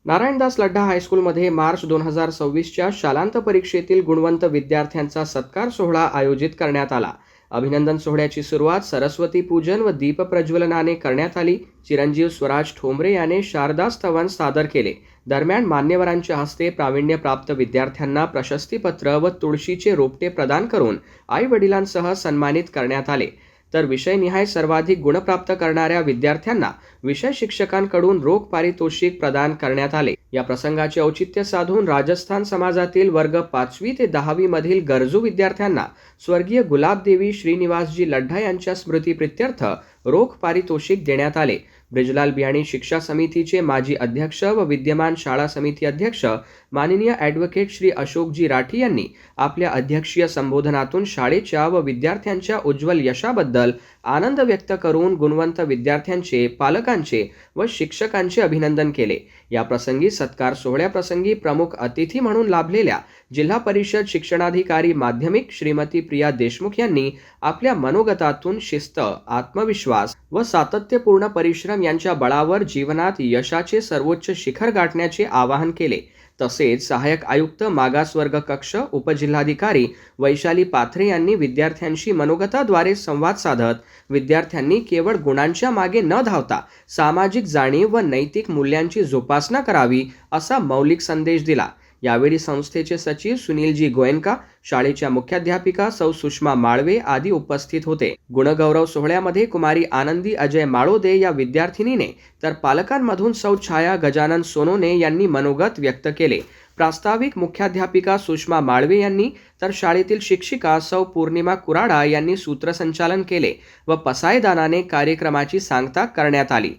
नारायणदास लड्डा हायस्कूलमध्ये मार्च 2026च्या शालांत परीक्षेतील गुणवंत विद्यार्थ्यांचा सत्कार सोहळा आयोजित करण्यात आला। अभिनंदन सोहळ्याची सुरुवात सरस्वती पूजन व दीप प्रज्वलनाने करण्यात आली। चिरंजीव स्वराज ठोंबरे याने शारदा स्तवन सादर केले। दरम्यान मान्यवरांच्या हस्ते प्रावीण्यप्राप्त विद्यार्थ्यांना प्रशस्तीपत्र व तुळशीचे रोपटे प्रदान करून आई वडिलांसह सन्मानित करण्यात आले। तर विषयनिहाय सर्वाधिक गुण प्राप्त करणाऱ्या विद्यार्थ्यांना विषय शिक्षकांकडून रोख पारितोषिक प्रदान करण्यात आले। या प्रसंगाचे औचित्य साधून राजस्थान समाजातील वर्ग 5वी ते 10वी मधील गरजू विद्यार्थ्यांना स्वर्गीय गुलाबदेवी श्रीनिवासजी लड्डा यांच्या स्मृतीप्रित्यर्थ रोख पारितोषिक देण्यात आले। ब्रिजलाल बियाणी शिक्षा समितीचे माजी अध्यक्ष व विद्यमान शाळा समिती अध्यक्ष माननीय ॲडव्होकेट श्री अशोकजी राठी यांनी आपल्या अध्यक्षीय संबोधनातून शाळेच्या व विद्यार्थ्यांच्या उज्ज्वल यशाबद्दल आनंद व्यक्त करून गुणवंत विद्यार्थ्यांचे, पालकांचे व शिक्षकांचे अभिनंदन केले। या प्रसंगी सत्कार सोहळ्याप्रसंगी प्रमुख अतिथी म्हणून लाभलेल्या जिल्हा परिषद शिक्षणाधिकारी माध्यमिक श्रीमती प्रिया देशमुख यांनी आपल्या मनोगतातून शिस्त, आत्मविश्वास व सातत्यपूर्ण परिश्रम यांच्या बळावर जीवनात यशाचे सर्वोच्च शिखर गाठण्याचे आवाहन केले। तसेच सहाय्यक आयुक्त मागासवर्ग कक्ष उपजिल्हाधिकारी वैशाली पाथरे यांनी विद्यार्थ्यांशी मनोगताद्वारे संवाद साधत विद्यार्थ्यांनी केवळ गुणांच्या मागे न धावता सामाजिक जाणीव व नैतिक मूल्यांची जोपासना करावी असा मौलिक संदेश दिला। यावेळी संस्थेचे सचिव सुनीलजी गोयनका, शाळेच्या मुख्याध्यापिका सौ सुषमा माळवे आदी उपस्थित होते। गुणगौरव सोहळ्यामध्ये कुमारी आनंदी अजय माळोदे या विद्यार्थिनीने तर पालकांमधून सौ छाया गजानन सोनोने यांनी मनोगत व्यक्त केले। प्रास्ताविक मुख्याध्यापिका सुषमा माळवे यांनी तर शाळेतील शिक्षिका सौ पूर्णिमा कुराडा यांनी सूत्रसंचालन केले व पसायदानाने कार्यक्रमाची सांगता करण्यात आली।